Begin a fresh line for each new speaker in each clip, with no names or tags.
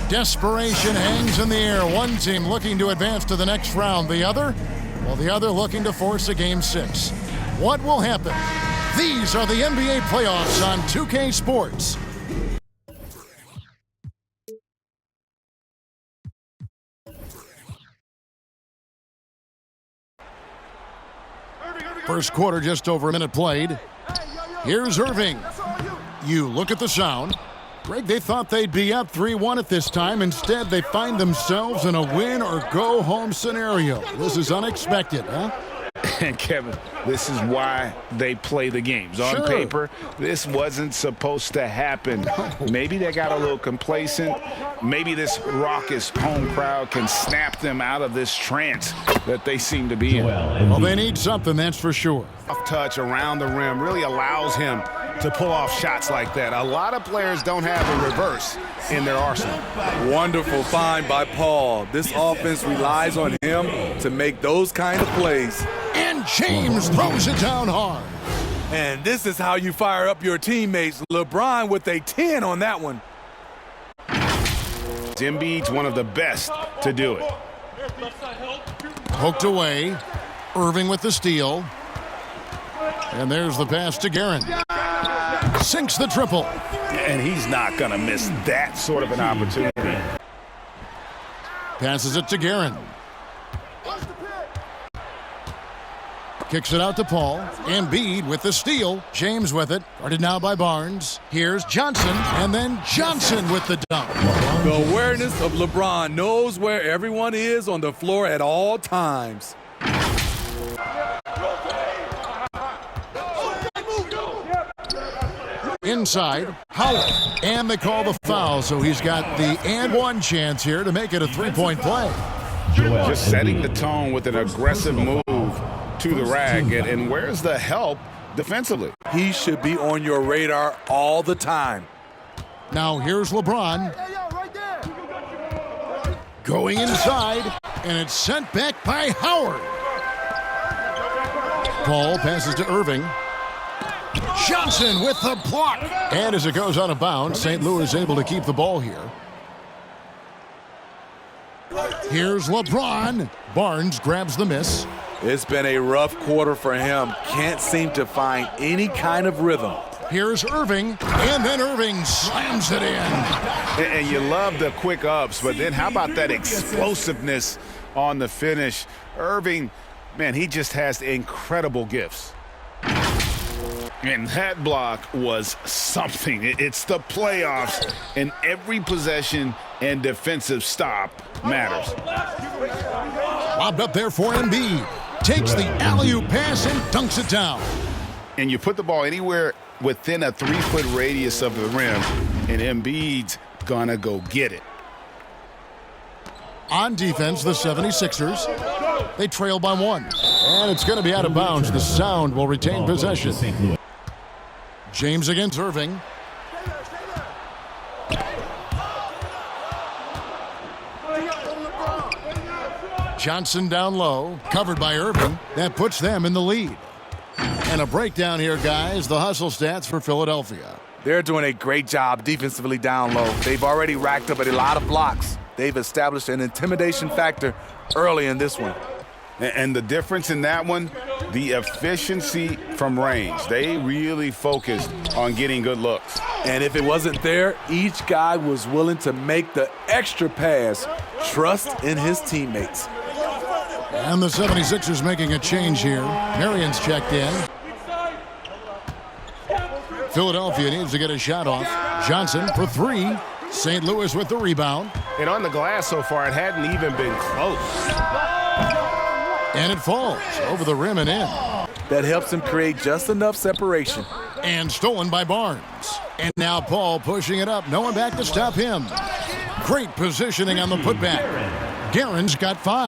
Desperation hangs in the air. One team looking to advance to the next round. The other looking to force a Game 6. What will happen? These are the NBA playoffs on 2K Sports. First quarter, just over a minute played. Here's Irving. You look at the sound. Greg, they thought they'd be up 3-1 at this time. Instead, they find themselves in a win-or-go-home scenario. This is unexpected, huh?
And, Kevin, this is why they play the games. On paper, this wasn't supposed to happen. Maybe they got a little complacent. Maybe this raucous home crowd can snap them out of this trance that they seem to be in.
Well, they need something, that's for sure.
Off touch around the rim really allows him to pull off shots like that. A lot of players don't have a reverse in their arsenal.
Wonderful find by Paul. This offense relies on him to make those kind of plays.
And James throws it down hard.
And this is how you fire up your teammates. LeBron with a 10 on that one.
Embiid's one of the best to do it.
Poked away. Irving with the steal. And there's the pass to Guerin. Sinks the triple.
And he's not going to miss that sort of an opportunity.
Passes it to Guerin. Kicks it out to Paul. Embiid with the steal. James with it. Guarded now by Barnes. Here's Johnson. And then Johnson with the dunk.
The awareness of LeBron knows where everyone is on the floor at all times.
Inside, Howard. And they call the foul, so he's got the and one chance here to make it a three-point play.
Just setting the tone with an aggressive move to the rack. And where's the help defensively?
He should be on your radar all the time.
Now here's LeBron. Going inside, and it's sent back by Howard. Paul passes to Irving. Johnson with the block. And as it goes out of bounds, St. Louis able to keep the ball here. Here's LeBron. Barnes grabs the miss.
It's been a rough quarter for him. Can't seem to find any kind of rhythm.
Here's Irving, and then Irving slams it in.
And you love the quick ups, but then how about that explosiveness on the finish? Irving, man, he just has incredible gifts. And that block was something. It's the playoffs, and every possession and defensive stop matters.
Lobbed up there for Embiid. Takes the alley-oop pass and dunks it down.
And you put the ball anywhere within a 3-foot radius of the rim, and Embiid's gonna go get it.
On defense, the 76ers. They trail by one. And it's going to be out of bounds. The Sound will retain possession. James against Irving. Johnson down low, covered by Irving. That puts them in the lead. And a breakdown here, guys. The hustle stats for Philadelphia.
They're doing a great job defensively down low. They've already racked up a lot of blocks. They've established an intimidation factor early in this one.
And the difference in that one, the efficiency from range. They really focused on getting good looks.
And if it wasn't there, each guy was willing to make the extra pass. Trust in his teammates.
And the 76ers making a change here. Marion's checked in. Philadelphia needs to get a shot off. Johnson for three. St. Louis with the rebound.
And on the glass so far, it hadn't even been close.
And it falls over the rim and in.
That helps him create just enough separation.
And stolen by Barnes. And now Paul pushing it up. No one back to stop him. Great positioning on the putback. Guerin's got 5.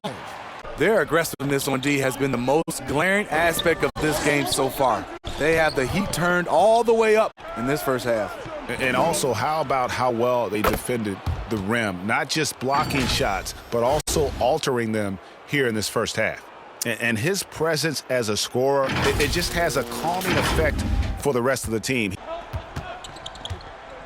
Their aggressiveness on D has been the most glaring aspect of this game so far. They have the heat turned all the way up in this first half.
And also, how about how well they defended the rim? Not just blocking shots, but also altering them here in this first half. And his presence as a scorer, it just has a calming effect for the rest of the team.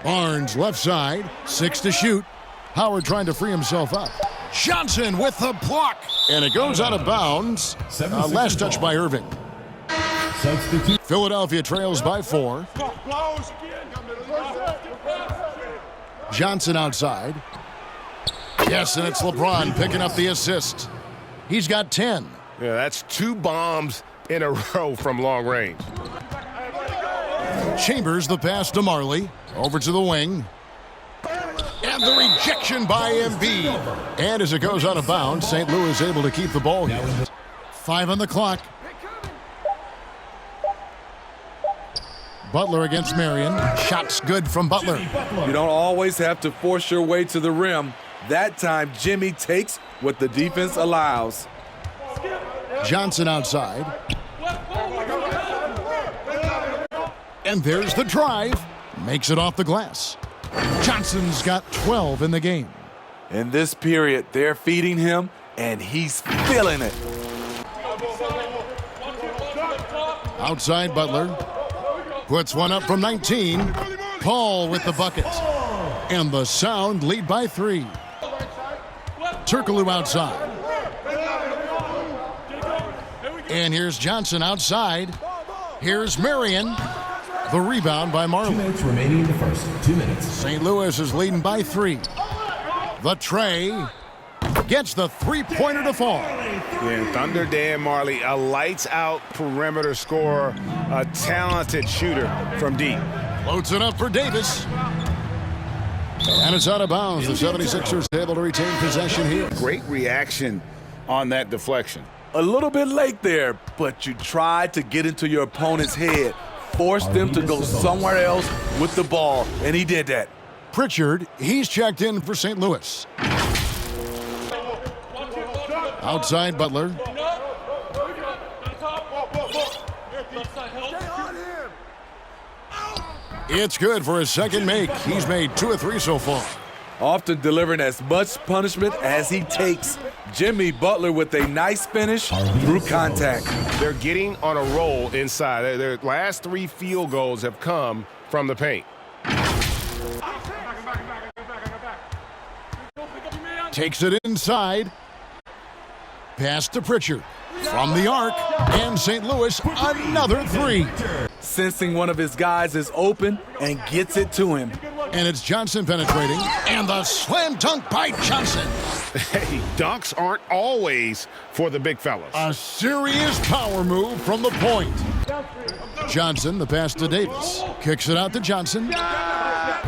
Barnes left side, 6 to shoot. Howard trying to free himself up. Johnson with the block. And it goes out of bounds. Last touch by Irving. Philadelphia trails by 4. Johnson outside. Yes, and it's LeBron picking up the assist. He's got 10.
Yeah, that's 2 bombs in a row from long range.
Chambers the pass to Marley. Over to the wing. And the rejection by Embiid. And as it goes out of bounds, St. Louis able to keep the ball here. 5 on the clock. Butler against Marion. Shots good from Butler.
You don't always have to force your way to the rim. That time, Jimmy takes what the defense allows.
Johnson outside. And there's the drive. Makes it off the glass. Johnson's got 12 in the game.
In this period, they're feeding him, and he's feeling it.
Outside Butler. Puts one up from 19. Paul with the bucket. And the Sound lead by 3. Turkoglu outside. And here's Johnson outside. Here's Marion. The rebound by Marley.
2 minutes remaining in the first. 2 minutes.
St. Louis is leading by 3. The tray gets the three-pointer to fall.
Yeah, Thunder Dan Marley, a lights-out perimeter scorer, a talented shooter from deep.
Floats it up for Davis. And it's out of bounds. The 76ers able to retain possession here.
Great reaction on that deflection.
A little bit late there, but you tried to get into your opponent's head. Force them to go somewhere else with the ball, and he did that.
Pritchard, he's checked in for St. Louis. Outside Butler. It's good for his second make. He's made 2 of 3 so far.
Often delivering as much punishment as he takes. Jimmy Butler with a nice finish through contact.
They're getting on a roll inside. Their last 3 field goals have come from the paint.
Takes it inside. Pass to Pritchard. From the arc. And St. Louis, another 3.
Sensing one of his guys is open and gets it to him.
And it's Johnson penetrating. And the slam dunk by Johnson.
Hey, dunks aren't always for the big fellas.
A serious power move from the point. Johnson, the pass to Davis. Kicks it out to Johnson. Back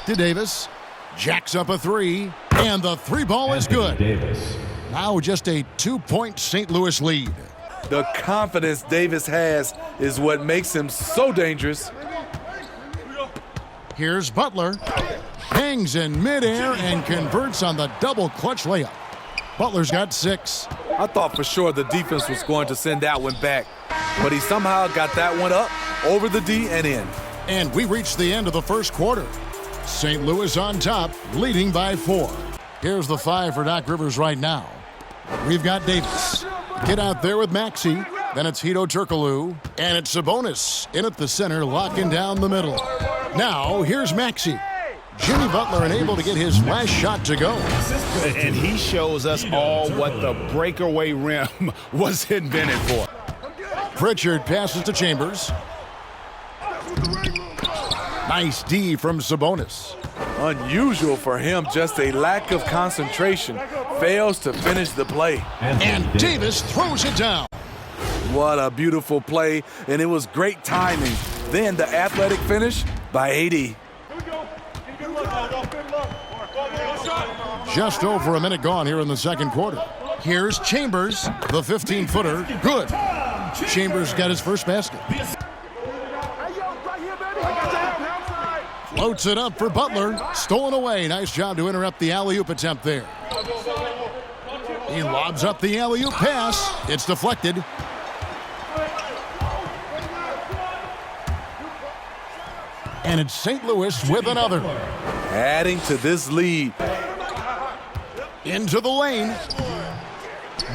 to Davis. Jacks up a 3. And the 3 ball is good. Now just a 2-point St. Louis lead.
The confidence Davis has is what makes him so dangerous.
Here's Butler. Hangs in midair and converts on the double clutch layup. Butler's got 6.
I thought for sure the defense was going to send that one back, but he somehow got that one up over the D and in.
And we reached the end of the first quarter. St. Louis on top, leading by 4. Here's the 5 for Doc Rivers right now. We've got Davis. Get out there with Maxey. Then it's Hedo Turkoglu. And it's Sabonis in at the center, locking down the middle. Now, here's Maxey. Jimmy Butler unable to get his last shot to go.
And he shows us all what the breakaway rim was invented for.
Pritchard passes to Chambers. Nice D from Sabonis.
Unusual for him, just a lack of concentration. Fails to finish the play.
And Davis throws it down.
What a beautiful play, and it was great timing. Then the athletic finish by AD.
Just over a minute gone here in the second quarter. Here's Chambers, the 15-footer. Good. Chambers got his first basket. Floats it up for Butler. Stolen away. Nice job to interrupt the alley-oop attempt there. He lobs up the alley-oop pass. It's deflected. And it's St. Louis with another.
Adding to this lead.
Into the lane.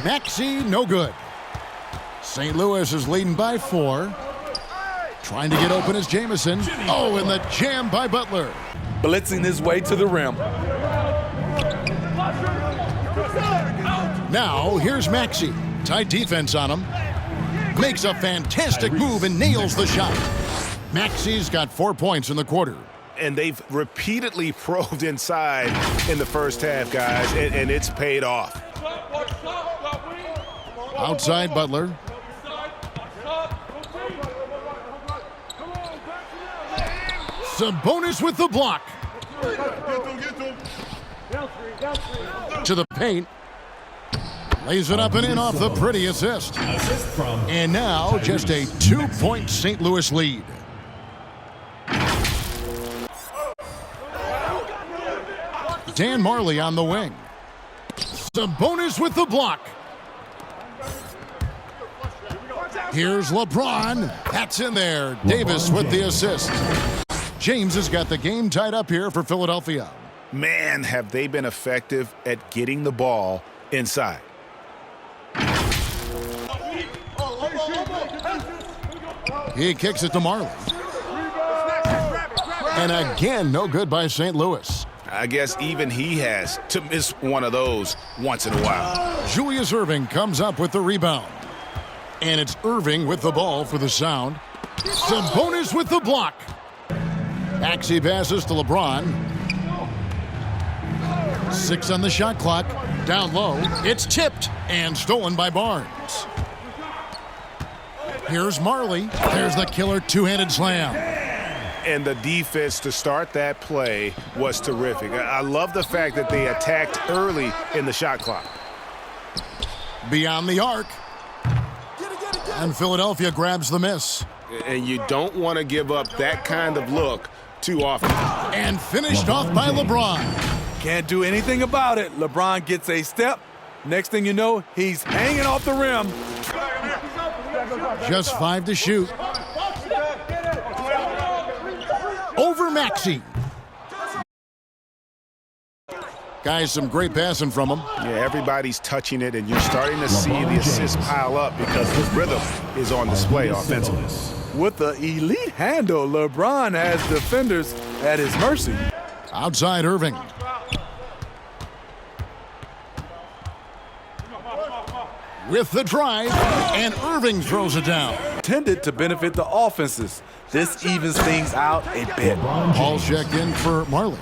Maxey, no good. St. Louis is leading by 4. Trying to get open is Jamison. Oh, and the jam by Butler.
blitzing his way to the rim.
Now, here's Maxey. Tight defense on him. Makes a fantastic move and nails the shot. Maxey's got 4 points in the quarter.
And they've repeatedly probed inside in the first half, guys, and it's paid off.
Outside Butler. Sabonis with the block. To the paint. Lays it up and in off the pretty assist. And now just a 2-point St. Louis lead. Dan Marley on the wing. Sabonis with the block. Here's LeBron. That's in there. Davis with the assist. James has got the game tied up here for Philadelphia.
Man, have they been effective at getting the ball inside.
He kicks it to Marley. And again, no good by St. Louis.
I guess even he has to miss one of those once in a while.
Julius Erving comes up with the rebound. And it's Irving with the ball for the Sound. Sabonis with the block. Maxey passes to LeBron. 6 on the shot clock. Down low. It's tipped and stolen by Barnes. Here's Marley. There's the killer two-handed slam.
And the defense to start that play was terrific. I love the fact that they attacked early in the shot clock.
Beyond the arc. And Philadelphia grabs the miss.
And you don't want to give up that kind of look too often.
And finished off by LeBron.
Can't do anything about it. LeBron gets a step. Next thing you know, he's hanging off the rim.
Just 5 to shoot. Over Maxey. Guys, some great passing from him.
Yeah, everybody's touching it, and you're starting to see the assists pile up because the rhythm is on display offensively.
With the elite handle, LeBron has defenders at his mercy.
Outside Irving. With the drive, and Irving throws it down.
Tended to benefit the offenses. This evens things out a bit.
Ball checked in for Marley.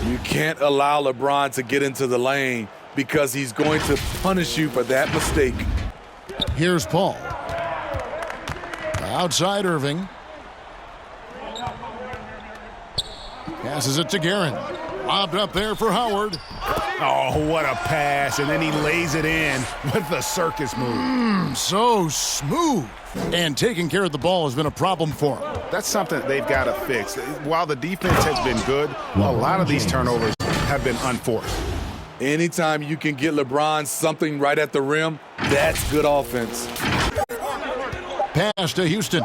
You can't allow LeBron to get into the lane because he's going to punish you for that mistake.
Here's Paul. Outside Irving. Passes it to Guerin. Lobbed up there for Howard.
Oh, what a pass. And then he lays it in with the circus move.
So smooth. And taking care of the ball has been a problem for him.
That's something they've got to fix. While the defense has been good, a lot of these turnovers have been unforced.
Anytime you can get LeBron something right at the rim, that's good offense.
Pass to Houston.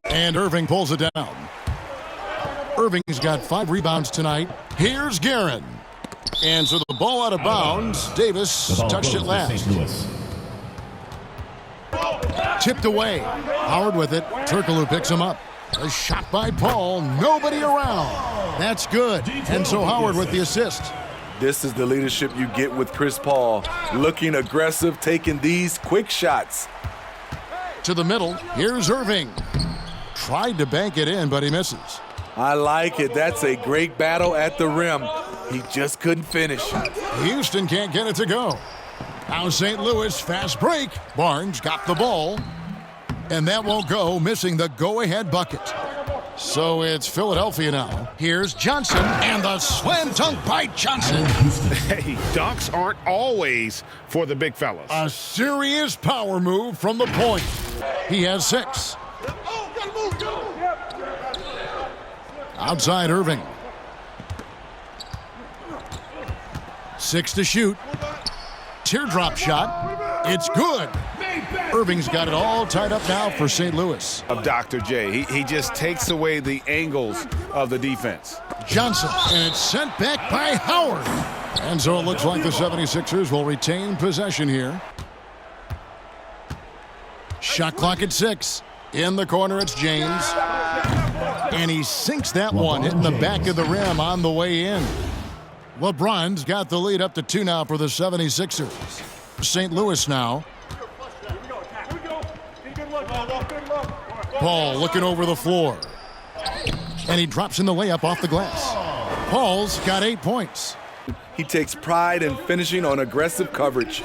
And Irving pulls it down. Irving's got 5 rebounds tonight. Here's Guerin. And so the ball out of bounds. Davis touched it last. Tipped away. Howard with it. Turkoglu picks him up. A shot by Paul. Nobody around. That's good. And so Howard with the assist.
This is the leadership you get with Chris Paul. Looking aggressive, taking these quick shots.
To the middle. Here's Irving. Tried to bank it in, but he misses.
I like it. That's a great battle at the rim. He just couldn't finish.
Houston can't get it to go. Now St. Louis, fast break. Barnes got the ball. And that won't go, missing the go-ahead bucket. So it's Philadelphia now. Here's Johnson, and the slam dunk by Johnson.
Hey, dunks aren't always for the big fellas.
A serious power move from the point. He has 6. Outside Irving. 6 to shoot. Teardrop shot. It's good. Irving's got it all tied up now for St. Louis.
Of Dr. J. He just takes away the angles of the defense.
Johnson, and it's sent back by Howard. And so it looks like the 76ers will retain possession here. Shot clock at 6. In the corner, it's James. And he sinks that one, hitting the back of the rim on the way in. LeBron's got the lead up to 2 now for the 76ers. St. Louis now. Paul looking over the floor. And he drops in the layup off the glass. Paul's got 8 points.
He takes pride in finishing on aggressive coverage.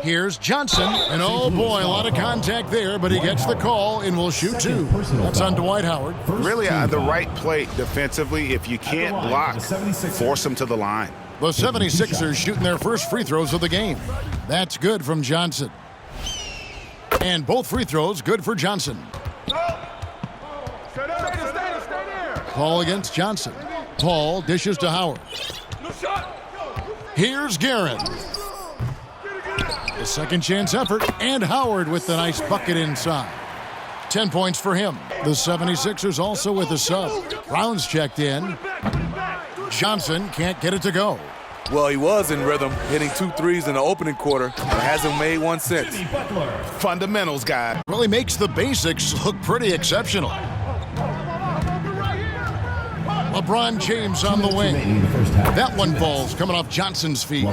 Here's Johnson, and oh boy, a lot of contact there, but he gets the call and will shoot 2. That's on Dwight Howard.
Really the right play defensively. If you can't block, force them to the line.
The 76ers shooting their first free throws of the game. That's good from Johnson. And both free throws good for Johnson. Paul against Johnson. Paul dishes to Howard. Here's Guerin. The second chance effort, and Howard with the nice bucket inside. 10 points for him. The 76ers also with a sub. Brown's checked in. Johnson can't get it to go.
Well, he was in rhythm, hitting 2 threes in the opening quarter, but hasn't made one since.
Fundamentals guy.
Really makes the basics look pretty exceptional. LeBron James on the wing. That one falls coming off Johnson's feet.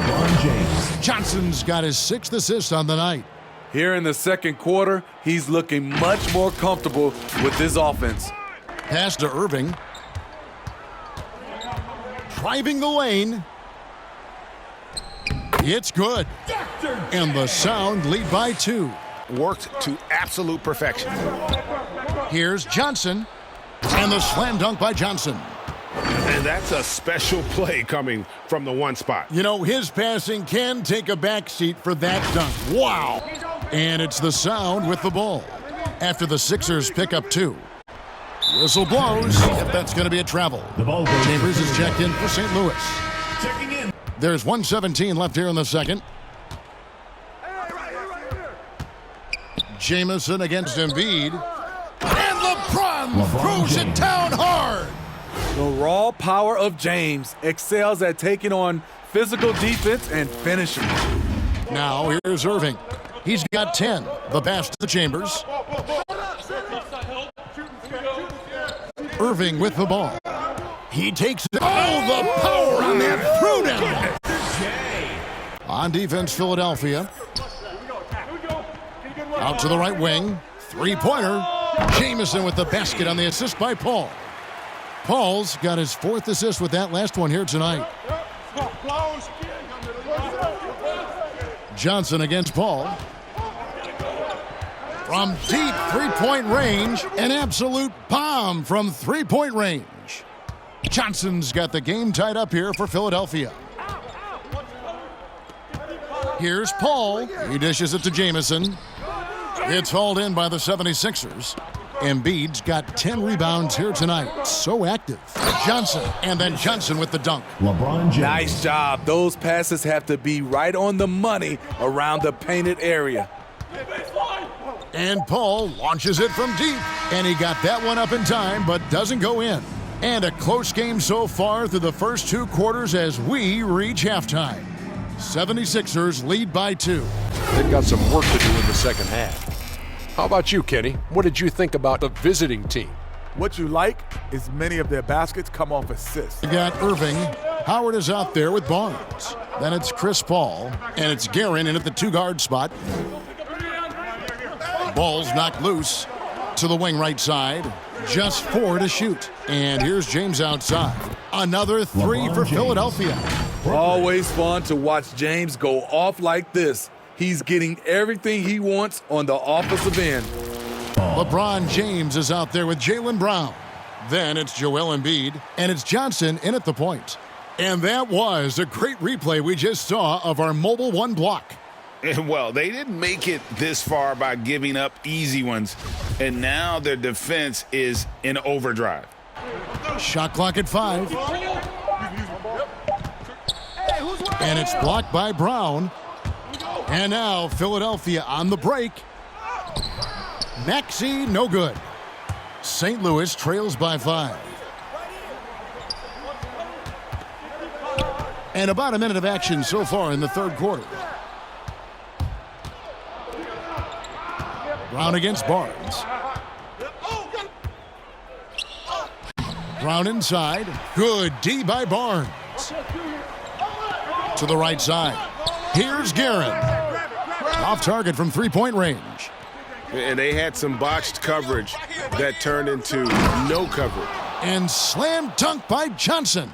Johnson's got his 6th assist on the night.
Here in the second quarter, he's looking much more comfortable with his offense.
Pass to Irving. Driving the lane. It's good. And the Sound lead by 2.
Worked to absolute perfection.
Here's Johnson. And the slam dunk by Johnson.
And that's a special play coming from the one spot.
You know, his passing can take a backseat for that dunk. Wow. And it's the Sound with the ball after the Sixers pick up 2. Whistle blows. That's going to be a travel. Chambers is checked in for St. Louis.
Checking in.
There's 1:17 left here in the second. Jamison against Embiid. And LeBron throws it down hard.
The raw power of James excels at taking on physical defense and finishing.
Now here's Irving. He's got 10. The pass to Chambers. Irving with the ball. He takes it. Oh, the power on that throwdown. On defense, Philadelphia. Out to the right wing. 3-pointer. Jamison with the basket on the assist by Paul. Paul's got his 4th assist with that last one here tonight. Johnson against Paul. From deep 3-point range, an absolute bomb from 3-point range. Johnson's got the game tied up here for Philadelphia. Here's Paul. He dishes it to Jamison. It's hauled in by the 76ers. Embiid's got 10 rebounds here tonight. So active. Johnson, and then Johnson with the dunk.
LeBron James.
Nice job. Those passes have to be right on the money around the painted area.
And Paul launches it from deep. And he got that one up in time, but doesn't go in. And a close game so far through the first 2 quarters as we reach halftime. 76ers lead by 2.
They've got some work to do in the second half. How about you, Kenny? What did you think about the visiting team?
What you like is many of their baskets come off assists.
You got Irving. Howard is out there with Barnes. Then it's Chris Paul. And it's Guerin in at the 2-guard spot. Ball's knocked loose to the wing right side. Just 4 to shoot. And here's James outside. Another 3 for Philadelphia.
Always fun to watch James go off like this. He's getting everything he wants on the offensive end.
LeBron James is out there with Jaylen Brown. Then it's Joel Embiid, and it's Johnson in at the point. And that was a great replay we just saw of our mobile 1 block.
And well, they didn't make it this far by giving up easy ones, and now their defense is in overdrive.
Shot clock at 5. And it's blocked by Brown. And now Philadelphia on the break. Maxey, no good. St. Louis trails by 5. And about a minute of action so far in the third quarter. Brown against Barnes. Brown inside. Good D by Barnes. To the right side. Here's Guerin. Off target from three-point range.
And they had some botched coverage that turned into no coverage.
And slam dunk by Johnson.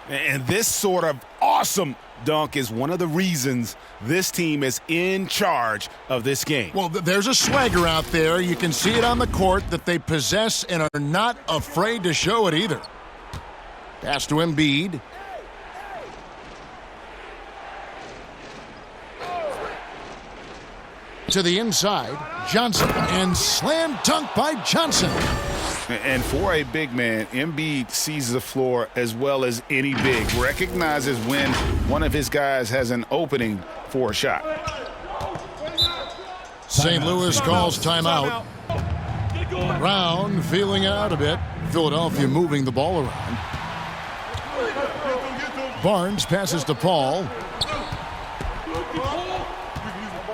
And this sort of awesome dunk is one of the reasons this team is in charge of this game.
Well, there's a swagger out there. You can see it on the court that they possess and are not afraid to show it either. Pass to Embiid. To the inside, Johnson, and slam dunk by Johnson.
And for a big man, Embiid sees the floor as well as any big. Recognizes when one of his guys has an opening for a shot.
St. Louis calls timeout. Brown feeling out a bit. Philadelphia moving the ball around. Barnes passes to Paul.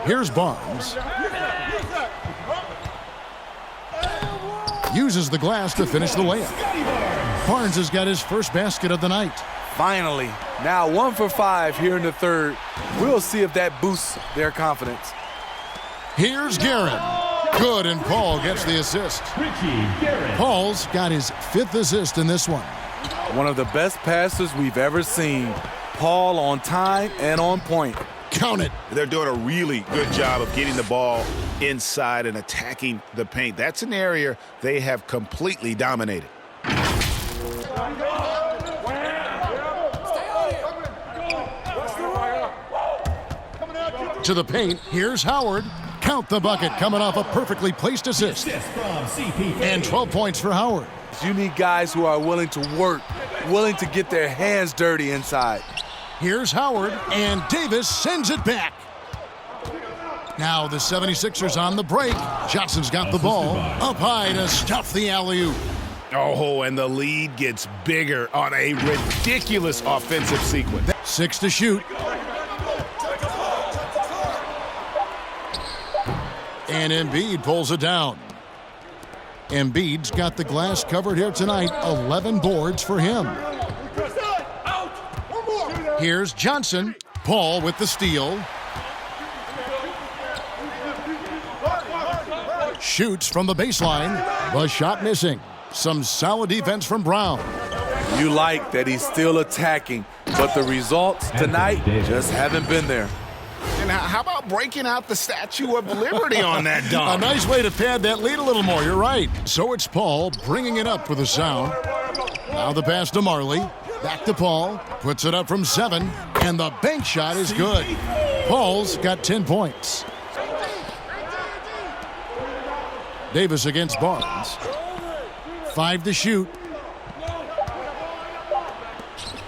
Here's Barnes. Uses the glass to finish the layup. Barnes has got his first basket of the night.
Finally, now 1 for 5 here in the third. We'll see if that boosts their confidence.
Here's Guerin. Good, and Paul gets the assist. Paul's got his 5th assist in this one.
One of the best passes we've ever seen. Paul on time and on point.
Count it.
They're doing a really good job of getting the ball inside and attacking the paint. That's an area they have completely dominated.
To the paint, here's Howard. Count the bucket, coming off a perfectly placed assist. And 12 points for Howard.
You need guys who are willing to work, willing to get their hands dirty inside.
Here's Howard, and Davis sends it back. Now the 76ers on the break. Johnson's got the ball up high to stuff the alley-oop.
Oh, and the lead gets bigger on a ridiculous offensive sequence.
6 to shoot. And Embiid pulls it down. Embiid's got the glass covered here tonight. 11 boards for him. Here's Johnson. Paul with the steal. Shoots from the baseline. The shot missing. Some solid defense from Brown.
You like that he's still attacking, but the results tonight just haven't been there.
And how about breaking out the Statue of Liberty on that
A
dunk?
nice way to pad that lead a little more. You're right. So it's Paul bringing it up with a sound. Now the pass to Marley. Back to Paul. Puts it up from 7. And the bank shot is good. Paul's got 10 points. Davis against Barnes. 5 to shoot.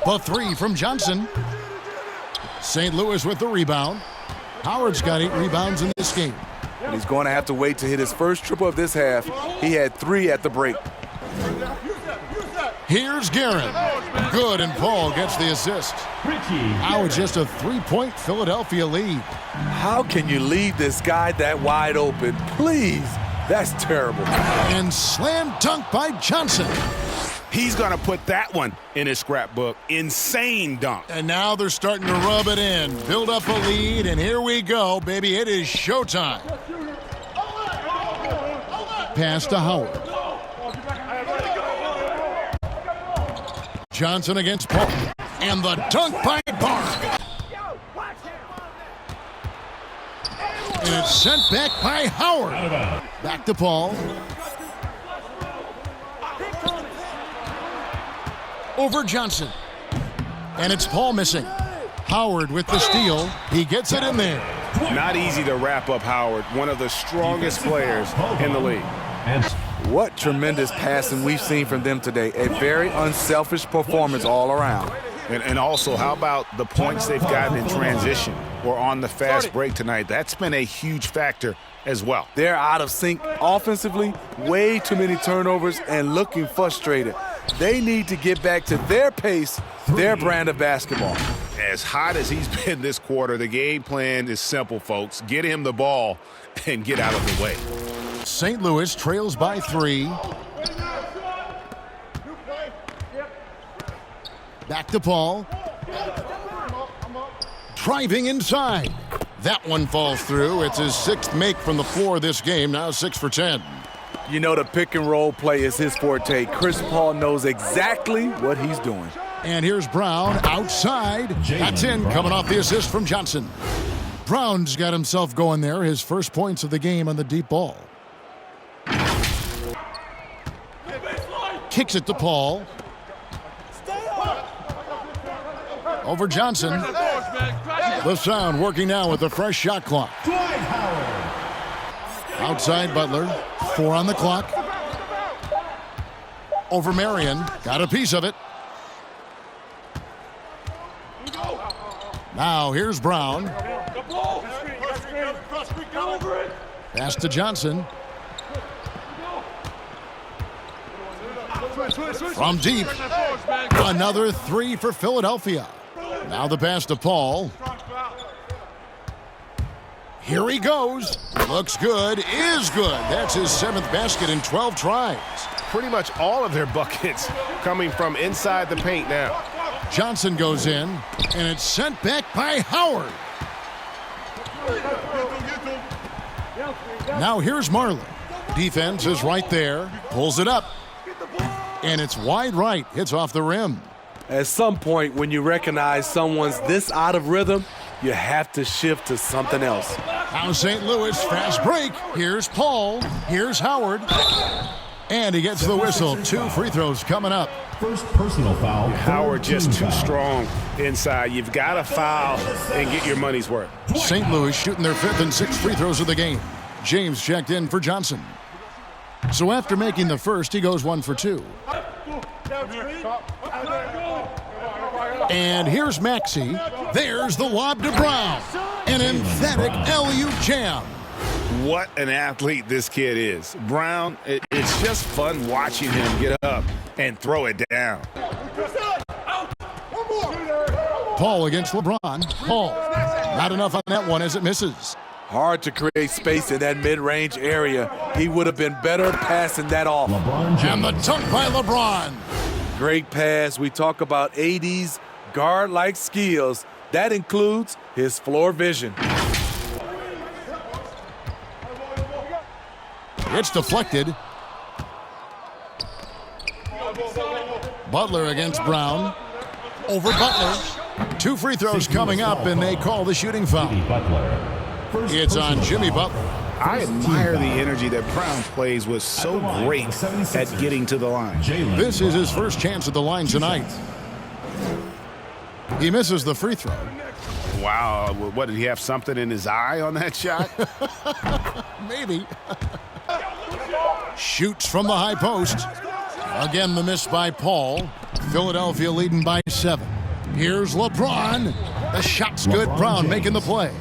The 3 from Johnson. St. Louis with the rebound. Howard's got 8 rebounds in this game.
And he's going to have to wait to hit his first triple of this half. He had 3 at the break.
Here's Guerin. Good, and Paul gets the assist. Now it's just a 3-point Philadelphia lead.
How can you leave this guy that wide open? Please. That's terrible.
And slam dunk by Johnson.
He's going to put that one in his scrapbook. Insane dunk.
And now they're starting to rub it in. Build up a lead, and here we go, baby. It is showtime. Pass to Howard. Johnson against Paul. And the dunk by Barnes. And it's sent back by Howard. Back to Paul. Over Johnson. And it's Paul missing. Howard with the steal. He gets it in there.
Not easy to wrap up Howard, one of the strongest players in the league.
What tremendous passing we've seen from them today. A very unselfish performance all around.
And also, how about the points they've gotten in transition or on the fast break tonight? That's been a huge factor as well.
They're out of sync offensively, way too many turnovers, and looking frustrated. They need to get back to their pace, their brand of basketball.
As hot as he's been this quarter, the game plan is simple, folks. Get him the ball and get out of the way.
St. Louis trails by 3. Back to Paul. Driving inside. That one falls through. It's his 6th make from the floor this game, now 6 for 10.
You know the pick and roll play is his forte. Chris Paul knows exactly what he's doing.
And here's Brown outside. That's in, coming off the assist from Johnson. Brown's got himself going there, his first points of the game on the deep ball. Kicks it to Paul. Over Johnson. The Sound working now with a fresh shot clock. Outside Butler. 4 on the clock. Over Marion. Got a piece of it. Now here's Brown. Pass to Johnson. From deep. Another 3 for Philadelphia. Now the pass to Paul. Here he goes. Looks good. Is good. That's his 7th basket in 12 tries.
Pretty much all of their buckets coming from inside the paint now.
Johnson goes in, and it's sent back by Howard. Now here's Marlin. Defense is right there. Pulls it up. And it's wide right. Hits off the rim.
At some point, when you recognize someone's this out of rhythm, you have to shift to something else.
Now St. Louis, fast break. Here's Paul. Here's Howard. And he gets the whistle. 2 free throws coming up.
First personal foul.
Howard just too strong inside. You've got to foul and get your money's worth.
St. Louis shooting their 5th and 6th free throws of the game. James checked in for Johnson. So after making the first, he goes 1 for 2. And here's Maxey. There's the lob to Brown. An emphatic alley-oop jam.
What an athlete this kid is. Brown, it's just fun watching him get up and throw it down.
Paul against LeBron. Paul, not enough on that one as it misses.
Hard to create space in that mid-range area. He would have been better passing that off.
And the dunk by LeBron.
Great pass. We talk about AD's guard-like skills. That includes his floor vision.
It's deflected. Butler against Brown. Over Butler. 2 free throws coming up, and they call the shooting foul. It's on Jimmy Butler.
I admire the energy that Brown plays with so great at getting to the line.
This is his first chance at the line tonight. He misses the free throw.
Wow, what, did he have something in his eye on that shot?
Maybe. Shoots from the high post. Again, the miss by Paul. Philadelphia leading by 7. Here's LeBron. The shot's good. Brown making the play.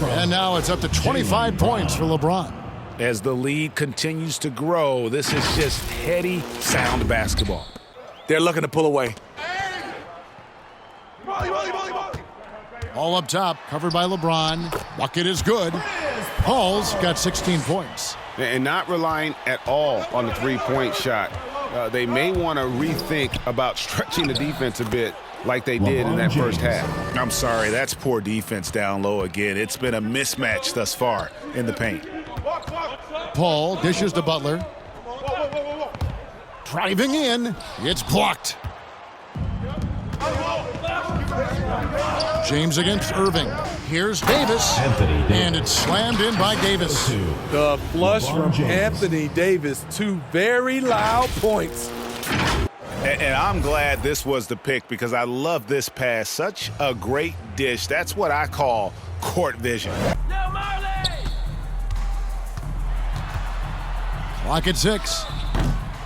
And now it's up to 25 points for LeBron.
As the lead continues to grow, this is just heady, sound basketball.
They're looking to pull away.
All up top, covered by LeBron. Bucket is good. Paul's got 16 points.
And not relying at all on the three-point shot. They may want to rethink about stretching the defense a bit like they did in that first half. I'm sorry, that's poor defense down low again. It's been a mismatch thus far in the paint.
Paul dishes to Butler. Driving in. It's blocked. James against Irving. Here's Davis. And it's slammed in by Davis.
The flush from Anthony Davis. 2 very loud points.
And I'm glad this was the pick because I love this pass. Such a great dish. That's what I call court vision.
Clock at 6.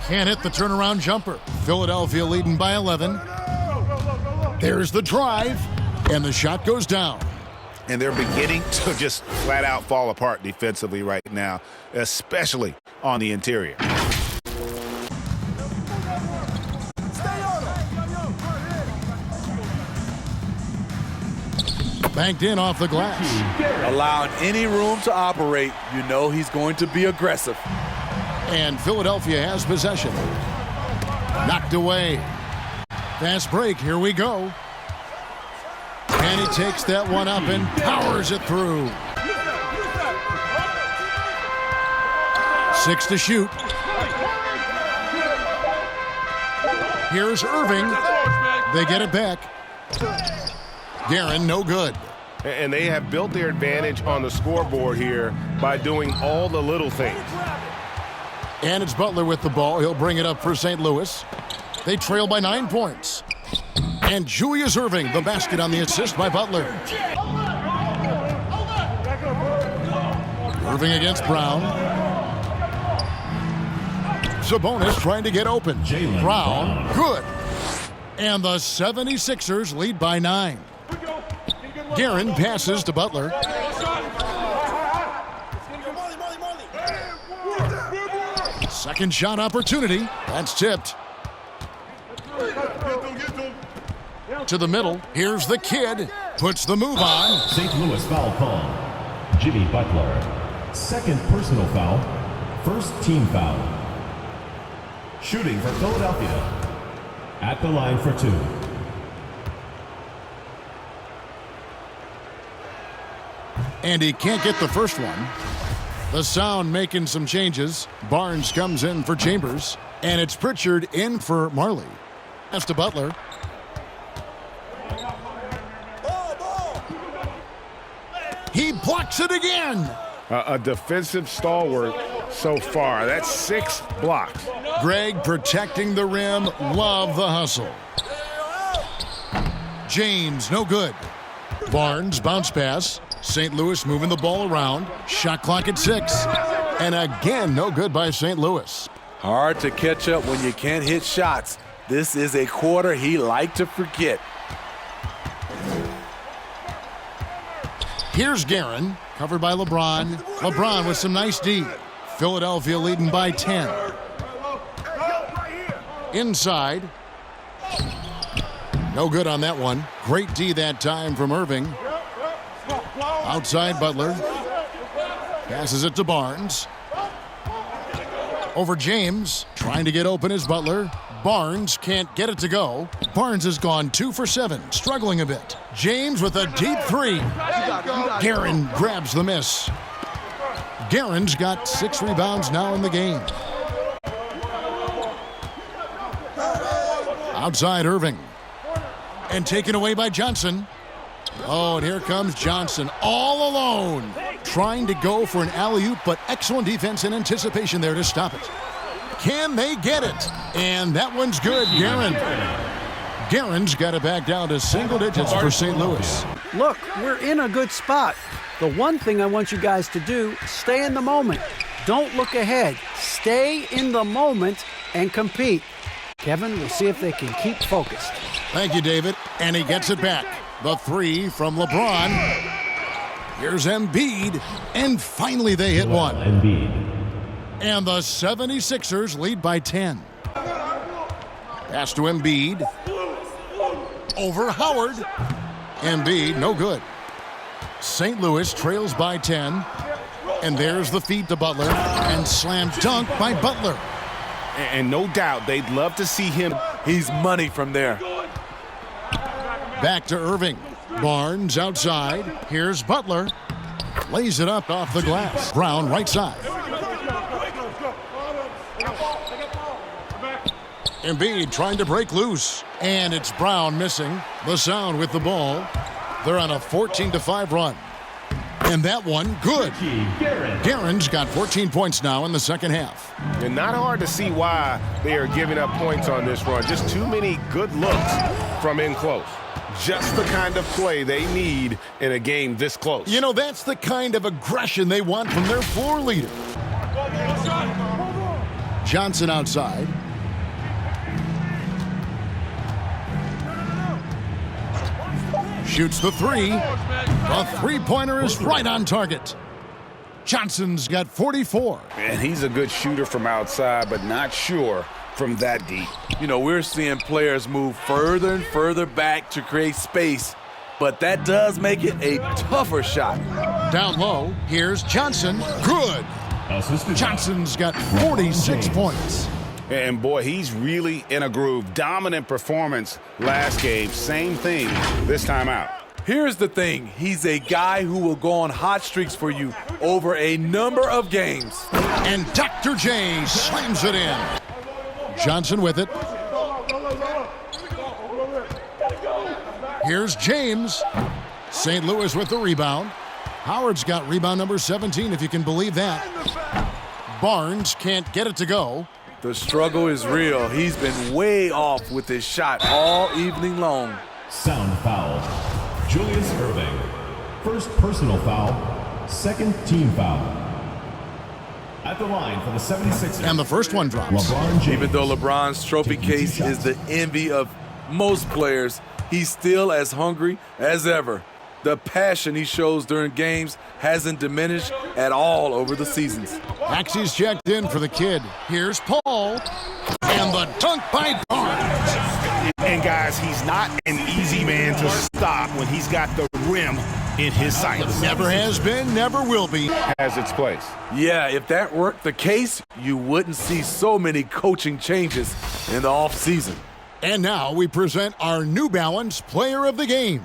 Can't hit the turnaround jumper. Philadelphia leading by 11. There's the drive, and the shot goes down.
And they're beginning to just flat out fall apart defensively right now, especially on the interior.
Banked in off the glass.
Allowing any room to operate, you know he's going to be aggressive.
And Philadelphia has possession. Knocked away. Fast break, here we go. And he takes that one up and powers it through. 6 to shoot. Here's Irving. They get it back. Guerin, no good.
And they have built their advantage on the scoreboard here by doing all the little things.
And it's Butler with the ball. He'll bring it up for St. Louis. They trail by 9 points. And Julius Irving, the basket on the assist by Butler. Irving against Brown. Sabonis trying to get open. Brown, good. And the 76ers lead by 9. Guerin passes to Butler. Second shot opportunity. That's tipped. To the middle. Here's the kid. Puts the move on.
St. Louis foul call. Jimmy Butler. Second personal foul. First team foul. Shooting for Philadelphia. At the line for 2.
And he can't get the first one. The Sound making some changes. Barnes comes in for Chambers. And it's Pritchard in for Marley. That's to Butler. He blocks it again.
A defensive stalwart so far. That's 6 blocks.
Greg protecting the rim. Love the hustle. James, no good. Barnes, bounce pass. St. Louis moving the ball around. Shot clock at 6. And again, no good by St. Louis.
Hard to catch up when you can't hit shots. This is a quarter he liked to forget.
Here's Guerin, covered by LeBron. LeBron with some nice D. Philadelphia leading by 10. Inside. No good on that one. Great D that time from Irving. Outside Butler. Passes it to Barnes. Over James. Trying to get open is Butler. Barnes can't get it to go. Barnes has gone 2 for 7, struggling a bit. James with a deep 3. Guerin grabs the miss. Guerin's got 6 rebounds now in the game. Outside Irving. And taken away by Johnson. Oh, and here comes Johnson all alone. Trying to go for an alley-oop, but excellent defense and anticipation there to stop it. Can they get it? And that one's good, Guerin. Guerin's got it back down to single digits for St. Louis.
Look, we're in a good spot. The one thing I want you guys to do, stay in the moment. Don't look ahead. Stay in the moment and compete. Kevin, we'll see if they can keep focused.
Thank you, David. And he gets it back. The 3 from LeBron. Here's Embiid. And finally they hit one.
Embiid.
And the 76ers lead by 10. Pass to Embiid. Over Howard. Embiid, no good. St. Louis trails by 10. And there's the feed to Butler. And slam dunk by Butler.
And no doubt they'd love to see him.
He's money from there.
Back to Irving. Barnes outside. Here's Butler. Lays it up off the glass. Brown right side. Embiid trying to break loose. And it's Brown missing. The Sound with the ball. They're on a 14-5 run. And that one, good. Guerin's got 14 points now in the second half.
And not hard to see why they are giving up points on this run. Just too many good looks from in close. Just the kind of play they need in a game this close.
You know, that's the kind of aggression they want from their floor leader. Johnson outside. Shoots the 3. The three-pointer is right on target. Johnson's got 44.
And he's a good shooter from outside, but not sure from that deep.
You know, we're seeing players move further and further back to create space, but that does make it a tougher shot.
Down low, here's Johnson. Good. Johnson's got 46 points.
And boy, he's really in a groove. Dominant performance last game. Same thing this time out.
Here's the thing. He's a guy who will go on hot streaks for you over a number of games.
And Dr. J slams it in. Johnson with it. Here's James. St. Louis with the rebound. Howard's got rebound number 17, if you can believe that. Barnes can't get it to go.
The struggle is real. He's been way off with his shot all evening long.
Sound foul. Julius Irving. First personal foul. Second team foul. At the line for the 76ers.
And the first one drops.
LeBron James.
Even though LeBron's trophy case is the envy of most players, he's still as hungry as ever. The passion he shows during games hasn't diminished at all over the seasons.
Maxey's checked in for the kid. Here's Paul. And the dunk by Barnes.
And guys, he's not an easy man to stop when he's got the rim in his sights.
Never has been, never will be.
Has its place.
Yeah, if that weren't the case, you wouldn't see so many coaching changes in the offseason.
And now we present our New Balance Player of the Game,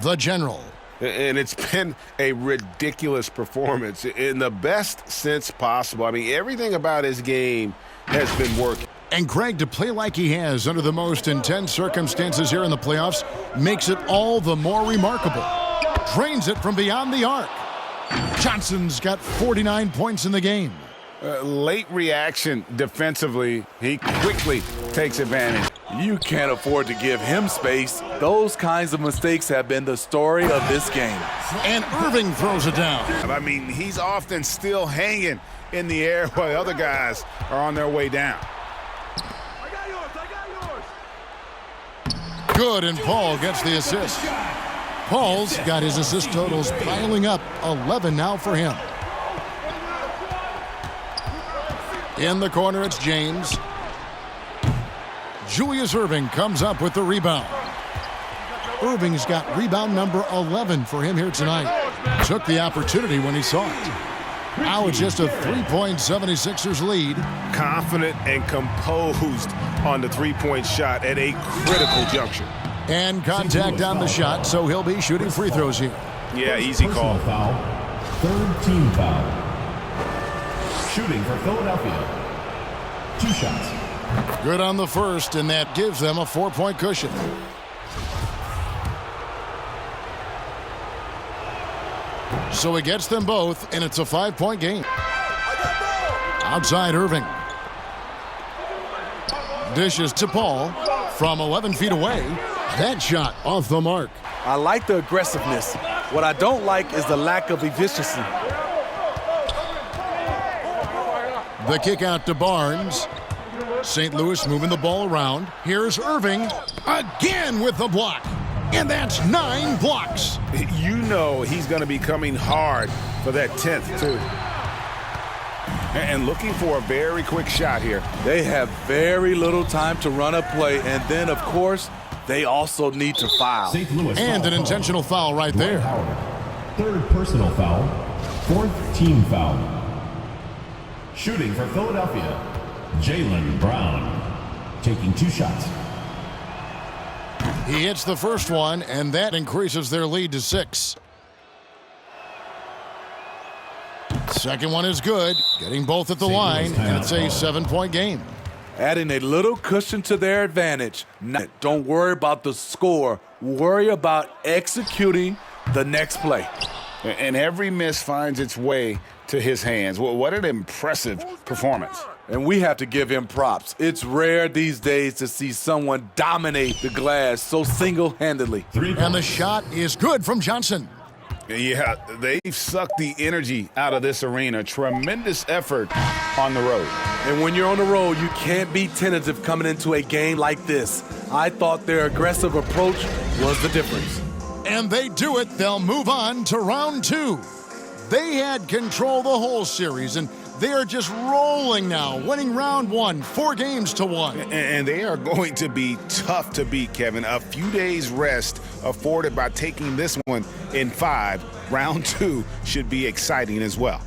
the General.
And it's been a ridiculous performance in the best sense possible. I mean, everything about his game has been working.
And Craig, to play like he has under the most intense circumstances here in the playoffs makes it all the more remarkable. Drains it from beyond the arc. Johnson's got 49 points in the game.
Late reaction defensively. He quickly takes advantage.
You can't afford to give him space. Those kinds of mistakes have been the story of this game.
And Irving throws it down.
I mean, he's often still hanging in the air while the other guys are on their way down.
Good, and Paul gets the assist. Paul's got his assist totals piling up, 11 now for him. In the corner, it's James. Julius Irving comes up with the rebound. Irving's got rebound number 11 for him here tonight. Took the opportunity when he saw it. Now it's just a 3-point 76ers lead.
Confident and composed on the three-point shot at a critical juncture.
And contact on the shot, so he'll be shooting free throws here.
Yeah, easy call.
Personal foul. Third team foul. Shooting for Philadelphia. 2 shots.
Good on the first, and that gives them a 4-point cushion. So he gets them both, and it's a 5-point game. Outside Irving. Dishes to Paul from 11 feet away. That shot off the mark.
I like the aggressiveness. What I don't like is the lack of efficiency.
The kick out to Barnes. St. Louis moving the ball around. Here's Irving again with the block. And that's 9 blocks.
You know he's going to be coming hard for that 10th, too. And looking for a very quick shot here.
They have very little time to run a play, and then, of course, they also need to foul.
St. Louis
And an
foul.
intentional foul right there.
Howard. Third personal foul. Fourth team foul. Shooting for Philadelphia. Jaylen Brown taking 2 shots.
He hits the first one, and that increases their lead to 6. Second one is good, getting both at the line, and it's a 7-point game.
Adding a little cushion to their advantage. Don't worry about the score. Worry about executing the next play.
And every miss finds its way to his hands. Well, what an impressive performance.
And we have to give him props. It's rare these days to see someone dominate the glass so single-handedly.
And the shot is good from Johnson.
Yeah, they've sucked the energy out of this arena. Tremendous effort on the road.
And when you're on the road, you can't be tentative coming into a game like this. I thought their aggressive approach was the difference.
And they do it. They'll move on to round 2. They had control the whole series, and they are just rolling now, winning round 1, 4-1.
And they are going to be tough to beat, Kevin. A few days rest afforded by taking this one in 5. Round 2 should be exciting as well.